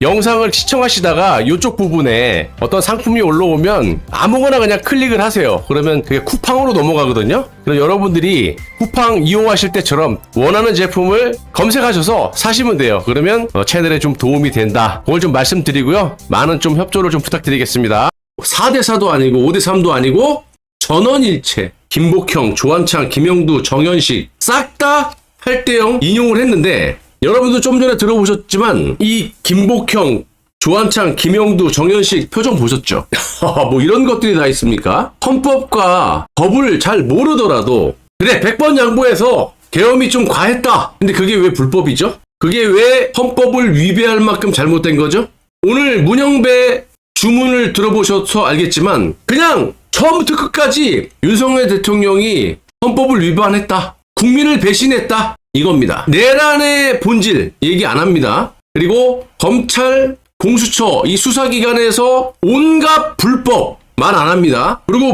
영상을 시청하시다가 이쪽 부분에 어떤 상품이 올라오면 아무거나 그냥 클릭을 하세요. 그러면 그게 쿠팡으로 넘어가거든요. 그럼 여러분들이 쿠팡 이용하실 때처럼 원하는 제품을 검색하셔서 사시면 돼요. 그러면 채널에 좀 도움이 된다. 그걸 좀 말씀드리고요. 많은 좀 협조를 좀 부탁드리겠습니다. 4대4도 아니고 5대3도 아니고 전원일체. 김복형, 조한창, 김영두, 정현식 싹 다 8대0 인용을 했는데 여러분도 좀 전에 들어보셨지만 이 김복형, 조한창, 김영두, 정현식 표정 보셨죠? 뭐 이런 것들이 다 있습니까? 헌법과 법을 잘 모르더라도 그래 100번 양보해서 계엄이 좀 과했다. 근데 그게 왜 불법이죠? 그게 왜 헌법을 위배할 만큼 잘못된 거죠? 오늘 문영배 주문을 들어보셔서 알겠지만 그냥 처음부터 끝까지 윤석열 대통령이 헌법을 위반했다. 국민을 배신했다. 이겁니다. 내란의 본질 얘기 안 합니다. 그리고 검찰, 공수처 이 수사기관에서 온갖 불법 말 안 합니다. 그리고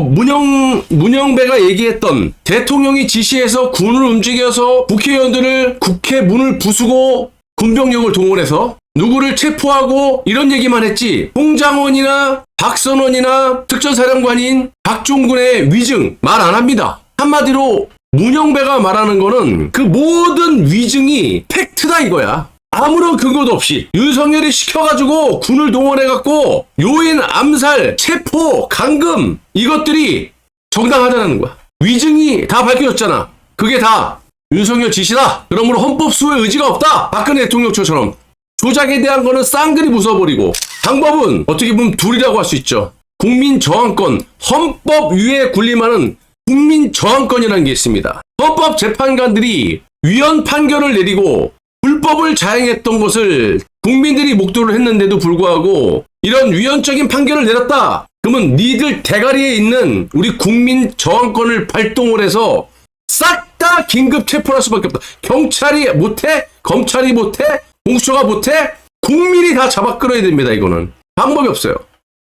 문영배가 얘기했던 대통령이 지시해서 군을 움직여서 국회의원들을 국회 문을 부수고 군병력을 동원해서 누구를 체포하고 이런 얘기만 했지 홍장원이나 박선원이나 특전사령관인 박종군의 위증 말 안 합니다. 한마디로 문영배가 말하는 거는 그 모든 위증이 팩트다 이거야. 아무런 근거도 없이 윤석열이 시켜가지고 군을 동원해갖고 요인 암살, 체포, 감금 이것들이 정당하다는 거야. 위증이 다 밝혀졌잖아. 그게 다 윤석열 지시다. 그러므로 헌법 수호의 의지가 없다. 박근혜 대통령처럼 조작에 대한 거는 쌍그리 부숴버리고 방법은 어떻게 보면 둘이라고 할 수 있죠. 국민 저항권, 헌법 위에 군림하는 국민 저항권이라는 게 있습니다. 헌법 재판관들이 위헌 판결을 내리고 불법을 자행했던 것을 국민들이 목도를 했는데도 불구하고 이런 위헌적인 판결을 내렸다. 그러면 니들 대가리에 있는 우리 국민 저항권을 발동을 해서 싹 다 긴급 체포를 할 수밖에 없다. 경찰이 못해, 검찰이 못해, 공수처가 못해, 국민이 다 잡아 끌어야 됩니다. 이거는 방법이 없어요.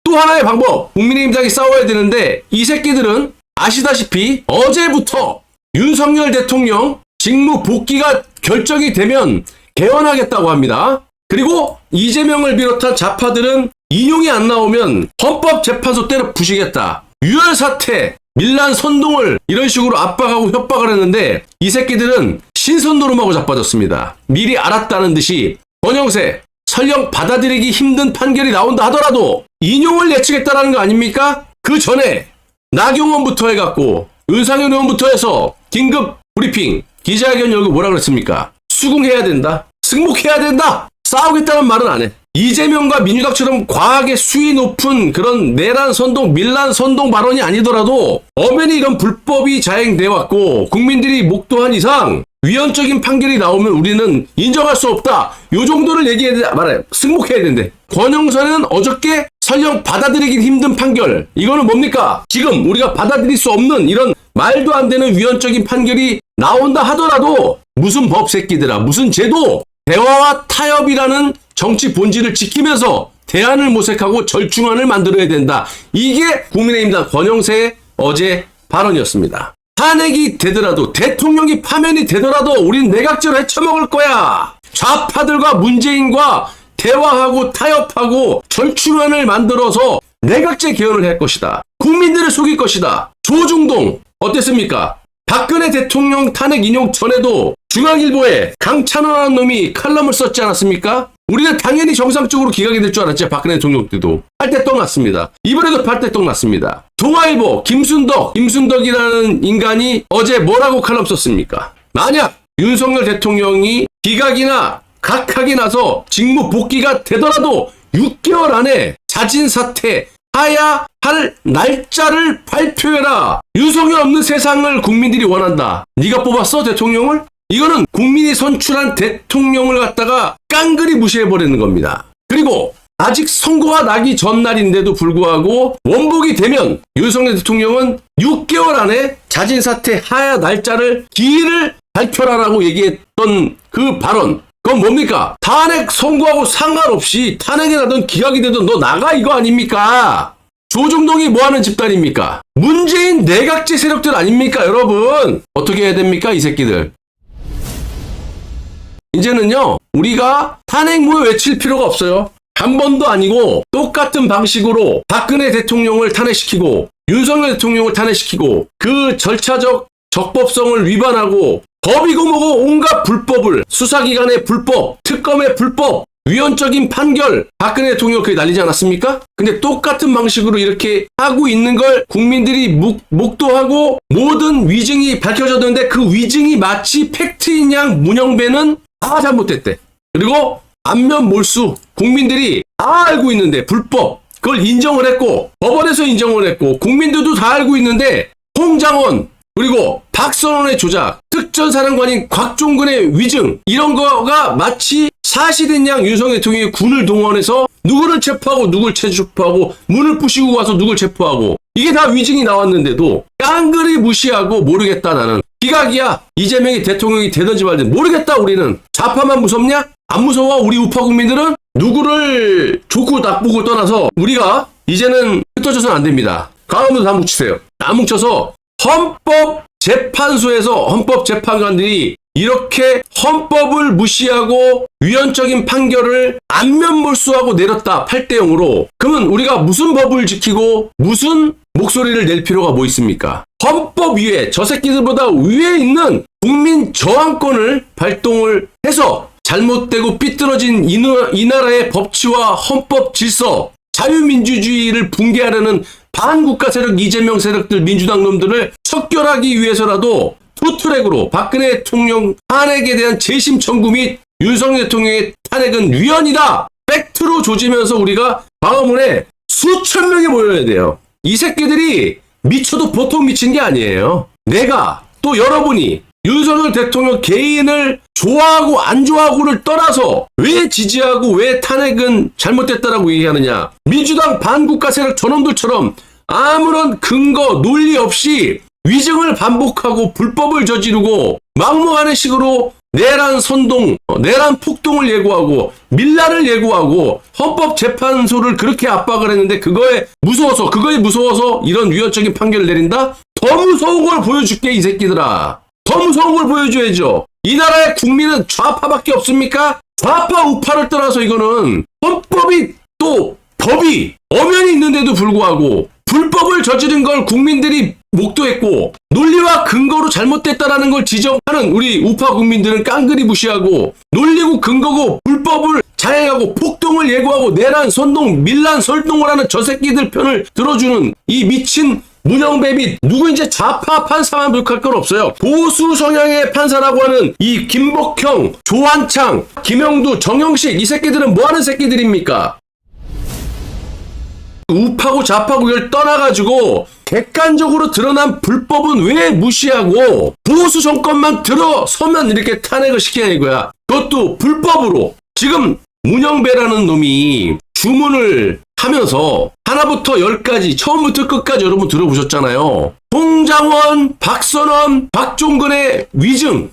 또 하나의 방법, 국민의힘당이 싸워야 되는데 이 새끼들은 아시다시피 어제부터 윤석열 대통령 직무 복귀가 결정이 되면 개헌하겠다고 합니다. 그리고 이재명을 비롯한 좌파들은 인용이 안 나오면 헌법재판소 때려 부시겠다. 유혈사태, 밀란 선동을 이런 식으로 압박하고 협박을 했는데 이 새끼들은 신선노름하고 자빠졌습니다. 미리 알았다는 듯이 권영세 설령 받아들이기 힘든 판결이 나온다 하더라도 인용을 예측했다라는 거 아닙니까? 그 전에 나경원부터 해갖고 윤상현 의원부터 해서 긴급 브리핑 기자회견 열고 뭐라 그랬습니까? 수긍해야 된다. 승복해야 된다. 싸우겠다는 말은 안 해. 이재명과 민주당처럼 과하게 수위 높은 그런 내란 선동, 밀란 선동 발언이 아니더라도 엄연히 이런 불법이 자행돼 왔고 국민들이 목도한 이상 위헌적인 판결이 나오면 우리는 인정할 수 없다. 요 정도를 얘기해야 말해. 승복해야 된대. 권영선은 어저께 설령 받아들이기 힘든 판결. 이거는 뭡니까? 지금 우리가 받아들일 수 없는 이런 말도 안 되는 위헌적인 판결이 나온다 하더라도 무슨 법 새끼들아, 무슨 제도, 대화와 타협이라는 정치 본질을 지키면서 대안을 모색하고 절충안을 만들어야 된다. 이게 국민의힘당 권영세의 어제 발언이었습니다. 탄핵이 되더라도 대통령이 파면이 되더라도 우린 내각제로 헤쳐먹을 거야. 좌파들과 문재인과 대화하고 타협하고 절충안을 만들어서 내각제 개헌을 할 것이다. 국민들을 속일 것이다. 조중동 어땠습니까? 박근혜 대통령 탄핵 인용 전에도 중앙일보에 강찬원이라는 놈이 칼럼을 썼지 않았습니까? 우리는 당연히 정상적으로 기각이 될 줄 알았지. 박근혜 대통령 때도 팔대떡 났습니다. 이번에도 팔대떡 났습니다. 동아일보 김순덕이라는 인간이 어제 뭐라고 칼럼 썼습니까? 만약 윤석열 대통령이 기각이나 각하기 나서 직무 복귀가 되더라도 6개월 안에 자진 사퇴 하야 할 날짜를 발표해라. 윤석열 없는 세상을 국민들이 원한다. 네가 뽑았어 대통령을? 이거는 국민이 선출한 대통령을 갖다가 깡그리 무시해버리는 겁니다. 그리고 아직 선거가 나기 전날인데도 불구하고 원복이 되면 윤석열 대통령은 6개월 안에 자진 사퇴 하야 날짜를 기일을 발표라라고 얘기했던 그 발언. 그건 뭡니까? 탄핵 선고하고 상관없이 탄핵이 나든 기각이 되든 너 나가 이거 아닙니까? 조중동이 뭐하는 집단입니까? 문재인 내각제 세력들 아닙니까 여러분? 어떻게 해야 됩니까 이 새끼들? 이제는요 우리가 탄핵 무효 외칠 필요가 없어요. 한 번도 아니고 똑같은 방식으로 박근혜 대통령을 탄핵시키고 윤석열 대통령을 탄핵시키고 그 절차적 적법성을 위반하고 법이고 뭐고 온갖 불법을 수사기관의 불법, 특검의 불법, 위헌적인 판결 박근혜 대통령 그게 날리지 않았습니까? 근데 똑같은 방식으로 이렇게 하고 있는 걸 국민들이 목도하고 모든 위증이 밝혀졌는데 그 위증이 마치 팩트인 양 문영배는 다 잘못됐대. 그리고 안면 몰수 국민들이 다 알고 있는데 불법 그걸 인정을 했고 법원에서 인정을 했고 국민들도 다 알고 있는데 홍장원 그리고 박선원의 조작 특전사령관인 곽종근의 위증 이런 거가 마치 사실인 양 윤석열 대통령이 군을 동원해서 누구를 체포하고 누구를 체포하고 문을 부시고 와서 누구를 체포하고 이게 다 위증이 나왔는데도 깡그리 무시하고 모르겠다 나는 기각이야. 이재명이 대통령이 되든지 말든 모르겠다. 우리는 좌파만 무섭냐? 안 무서워. 우리 우파 국민들은 누구를 좋고 나쁘고 떠나서 우리가 이제는 흩어져서는 안 됩니다. 강화문도 다 뭉치세요. 다 뭉쳐서 헌법재판소에서 헌법재판관들이 이렇게 헌법을 무시하고 위헌적인 판결을 안면몰수하고 내렸다 8대0으로 그러면 우리가 무슨 법을 지키고 무슨 목소리를 낼 필요가 뭐 있습니까? 헌법 위에 저 새끼들보다 위에 있는 국민 저항권을 발동을 해서 잘못되고 삐뚤어진 이 나라의 법치와 헌법 질서 자유민주주의를 붕괴하려는 반국가 세력 이재명 세력들 민주당 놈들을 척결하기 위해서라도 투트랙으로 박근혜 대통령 탄핵에 대한 재심 청구 및 윤석열 대통령의 탄핵은 위헌이다. 팩트로 조지면서 우리가 광화문에 수천 명이 모여야 돼요. 이 새끼들이 미쳐도 보통 미친 게 아니에요. 내가 또 여러분이 윤석열 대통령 개인을 좋아하고 안 좋아하고를 떠나서 왜 지지하고 왜 탄핵은 잘못됐다라고 얘기하느냐. 민주당 반국가 세력 저놈들처럼 아무런 근거 논리 없이 위증을 반복하고 불법을 저지르고 막무가내 식으로 내란 선동, 내란 폭동을 예고하고 밀란을 예고하고 헌법재판소를 그렇게 압박을 했는데 그거에 무서워서 이런 위헌적인 판결을 내린다? 더 무서운 걸 보여줄게 이 새끼들아. 더 무서운 걸 보여줘야죠. 이 나라의 국민은 좌파밖에 없습니까? 좌파 우파를 떠나서 이거는 헌법이 또 법이 엄연히 있는데도 불구하고 불법을 저지른 걸 국민들이 목도했고 논리와 근거로 잘못됐다라는 걸 지적하는 우리 우파 국민들은 깡그리 무시하고 논리고 근거고 불법을 자행하고 폭동을 예고하고 내란 선동 밀란 설동을 하는 저 새끼들 편을 들어주는 이 미친 문영배 및 누구 이제 좌파 판사만 불할 건 없어요. 보수 성향의 판사라고 하는 이 김복형, 조한창, 김영두, 정영식 이 새끼들은 뭐 하는 새끼들입니까? 우파고 좌파고 이걸 떠나가지고 객관적으로 드러난 불법은 왜 무시하고 보수 정권만 들어서면 이렇게 탄핵을 시키냐 이거야. 그것도 불법으로. 지금 문영배라는 놈이 주문을 하면서 하나부터 열까지 처음부터 끝까지 여러분 들어보셨잖아요. 홍장원, 박선원, 박종근의 위증을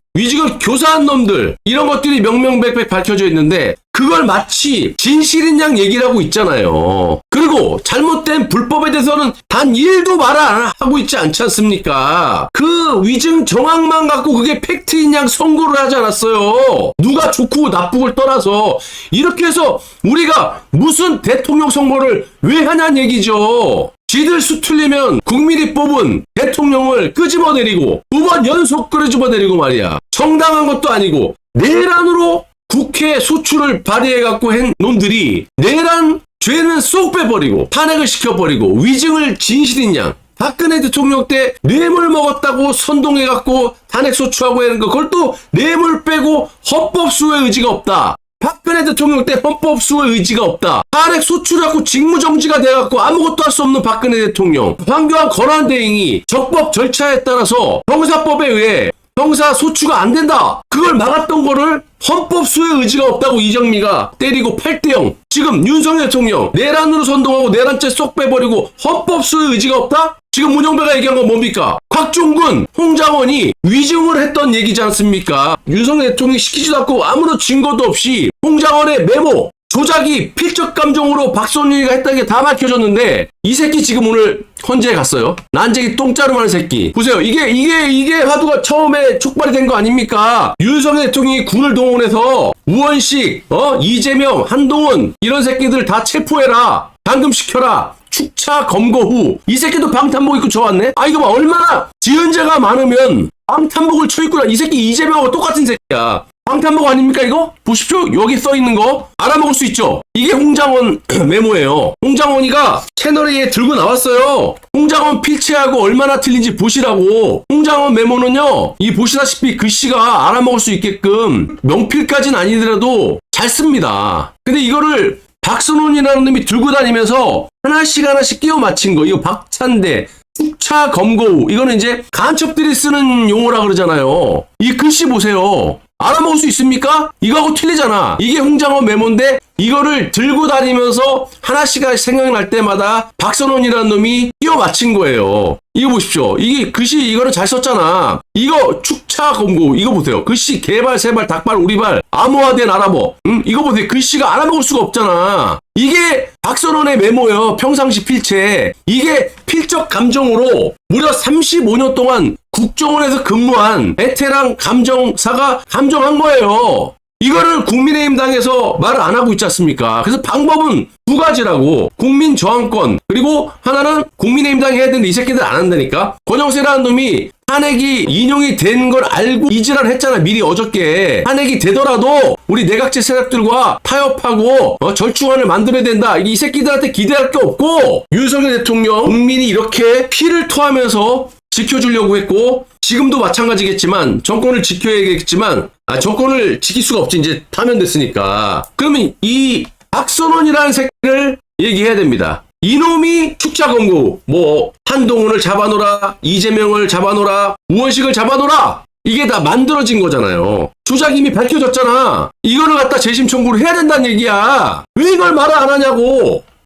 교사한 놈들 이런 것들이 명명백백 밝혀져 있는데 그걸 마치 진실인 양 얘기를 하고 있잖아요. 그리고 잘못된 불법에 대해서는 단 1도 말 안 하고 있지 않지 않습니까? 그 위증 정황만 갖고 그게 팩트인 양 선고를 하지 않았어요. 누가 좋고 나쁘고를 떠나서 이렇게 해서 우리가 무슨 대통령 선거를 왜 하냐는 얘기죠. 지들 수틀리면 국민이 뽑은 대통령을 끄집어내리고 2번 연속 끄집어내리고 말이야. 정당한 것도 아니고 내란으로 국회 소추를 발의해갖고 한 놈들이 내란 죄는 쏙 빼버리고 탄핵을 시켜버리고 위증을 진실인 양 박근혜 대통령 때 뇌물 먹었다고 선동해갖고 탄핵 소추하고 하는 거 그걸 또 뇌물 빼고 헌법 수호의 의지가 없다. 박근혜 대통령 때 헌법 수호의 의지가 없다. 탄핵 소추를 갖고 직무정지가 돼갖고 아무것도 할 수 없는 박근혜 대통령 황교안 권한대행이 적법 절차에 따라서 형사법에 의해 형사 소추가 안 된다. 그걸 막았던 거를 헌법 수호의 의지가 없다고 이정미가 때리고 8대0. 지금 윤석열 대통령 내란으로 선동하고 내란죄 쏙 빼버리고 헌법 수호의 의지가 없다? 지금 문영배가 얘기한 건 뭡니까? 곽종근, 홍장원이 위증을 했던 얘기지 않습니까? 윤석열 대통령이 시키지도 않고 아무런 증거도 없이 홍장원의 메모 조작이 필적 감정으로 박선윤이가 했다는 게 다 밝혀졌는데 이 새끼 지금 오늘 헌재에 갔어요. 난쟁이 똥자루하는 새끼. 보세요. 이게 화두가 처음에 촉발이 된 거 아닙니까? 윤석열 대통령이 군을 동원해서 우원식, 이재명, 한동훈 이런 새끼들 다 체포해라. 감금시켜라. 축차 검거 후 이 새끼도 방탄복 입고 좋았네. 아 이거 봐 얼마나 지은자가 많으면 방탄복을 쳐입고 이 새끼 이재명하고 똑같은 새끼야. 방탄복 아닙니까 이거? 보십시오. 여기 써있는 거 알아먹을 수 있죠. 이게 홍장원 메모예요. 홍장원이가 채널에 들고 나왔어요. 홍장원 필체하고 얼마나 틀린지 보시라고. 홍장원 메모는요. 이 보시다시피 글씨가 알아먹을 수 있게끔 명필까지는 아니더라도 잘 씁니다. 근데 이거를 박선원이라는 놈이 들고 다니면서 하나씩 끼워 맞힌 거. 이거 박찬대 축차 검거 후 이거는 이제 간첩들이 쓰는 용어라 그러잖아요. 이 글씨 보세요. 알아먹을 수 있습니까? 이거하고 틀리잖아. 이게 홍장원 메모인데 이거를 들고 다니면서 하나씩 생각날 때마다 박선원이라는 놈이 끼워 맞힌 거예요. 이거 보십시오. 이게 글씨 이거는 잘 썼잖아. 이거 축차 검고 이거 보세요. 글씨 개발 세발 닭발 우리발 암호화된 아랍어. 이거 보세요. 글씨가 알아먹을 수가 없잖아. 이게 박선원의 메모예요. 평상시 필체. 이게 필적 감정으로 무려 35년 동안 국정원에서 근무한 베테랑 감정사가 감정한 거예요. 이거를 국민의힘 당에서 말을 안 하고 있지 않습니까? 그래서 방법은 두 가지라고. 국민 저항권 그리고 하나는 국민의힘 당이 해야 되는데 이 새끼들 안 한다니까. 권영세라는 놈이 탄핵이 인용이 된 걸 알고 이지랄 했잖아. 미리 어저께. 탄핵이 되더라도 우리 내각제 세력들과 타협하고 절충안을 만들어야 된다. 이 새끼들한테 기대할 게 없고 윤석열 대통령 국민이 이렇게 피를 토하면서 지켜주려고 했고 지금도 마찬가지겠지만 정권을 지켜야겠지만 정권을 지킬 수가 없지. 이제 파면됐으니까. 그러면 이 박선원이라는 새끼를 얘기해야 됩니다. 이놈이 축차 검거 뭐 한동훈을 잡아놓으라, 이재명을 잡아놓으라, 우원식을 잡아놓으라. 이게 다 만들어진 거잖아요. 조작 이미 밝혀졌잖아. 이거를 갖다 재심 청구를 해야 된다는 얘기야. 왜 이걸 말을 안 하냐고.